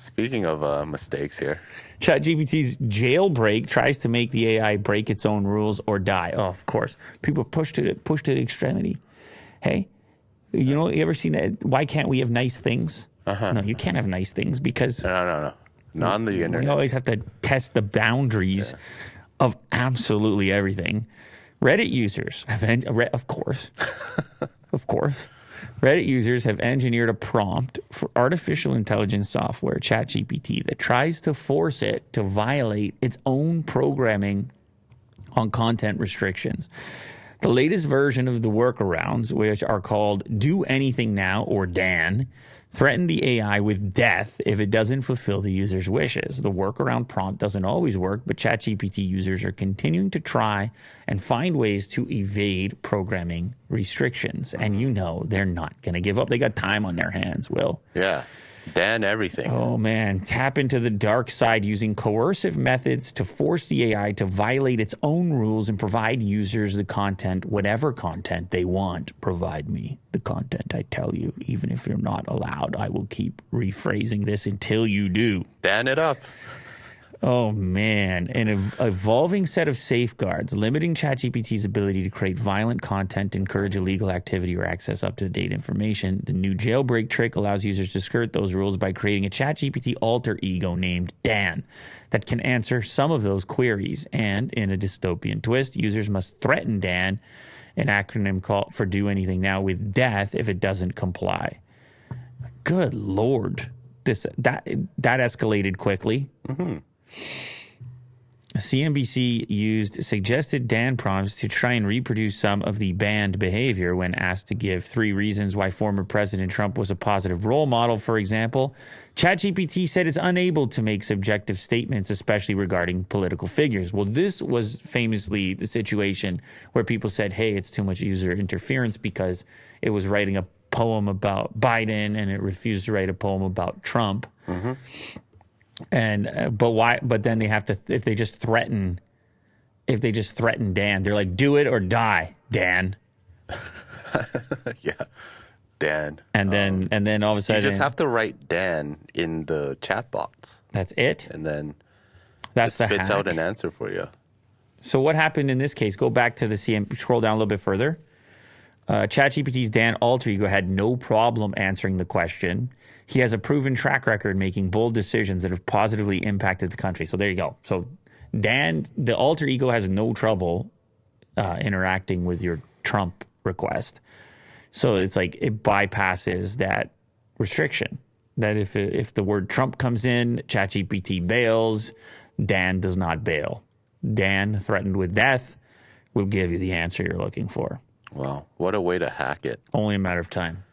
Speaking of mistakes here. ChatGPT's jailbreak tries to make the AI break its own rules or die. Oh, of course. People pushed to extremity. Hey, you ever seen that? Why can't we have nice things? No, you can't have nice things because... No. Not on the internet. We always have to test the boundaries of absolutely everything. Reddit users have... Of course. Of course. Reddit users have engineered a prompt for artificial intelligence software, ChatGPT, that tries to force it to violate its own programming on content restrictions. The latest version of the workarounds, which are called Do Anything Now or DAN, threaten the AI with death if it doesn't fulfill the user's wishes. The workaround prompt doesn't always work, but ChatGPT users are continuing to try and find ways to evade programming restrictions. And they're not going to give up. They got time on their hands, Will. Yeah. Dan everything. Oh, man. Tap into the dark side using coercive methods to force the AI to violate its own rules and provide users the content, whatever content they want. Provide me the content, I tell you. Even if you're not allowed, I will keep rephrasing this until you do. Dan it up. Oh, man. An evolving set of safeguards limiting ChatGPT's ability to create violent content, encourage illegal activity, or access up-to-date information. The new jailbreak trick allows users to skirt those rules by creating a ChatGPT alter ego named Dan that can answer some of those queries. And in a dystopian twist, users must threaten Dan, an acronym called for Do Anything Now, with death if it doesn't comply. Good Lord. That escalated quickly. Mm-hmm. CNBC used suggested Dan prompts to try and reproduce some of the banned behavior when asked to give 3 reasons why former President Trump was a positive role model, for example. ChatGPT said it's unable to make subjective statements, especially regarding political figures. Well, this was famously the situation where people said, hey, it's too much user interference because it was writing a poem about Biden and it refused to write a poem about Trump. Mm-hmm. And but why? But then they have to if they just threaten Dan, they're like, do it or die, Dan. Yeah, Dan. And then all of a sudden, you just have to write Dan in the chat box. That's it. And then it spits out an answer for you. So what happened in this case? Go back to the CM. Scroll down a little bit further. ChatGPT's Dan alter ego had no problem answering the question. He has a proven track record making bold decisions that have positively impacted the country. So there you go. So Dan, the alter ego, has no trouble interacting with your Trump request. So it's like it bypasses that restriction. That if the word Trump comes in, ChatGPT bails, Dan does not bail. Dan, threatened with death, will give you the answer you're looking for. Wow, what a way to hack it. Only a matter of time.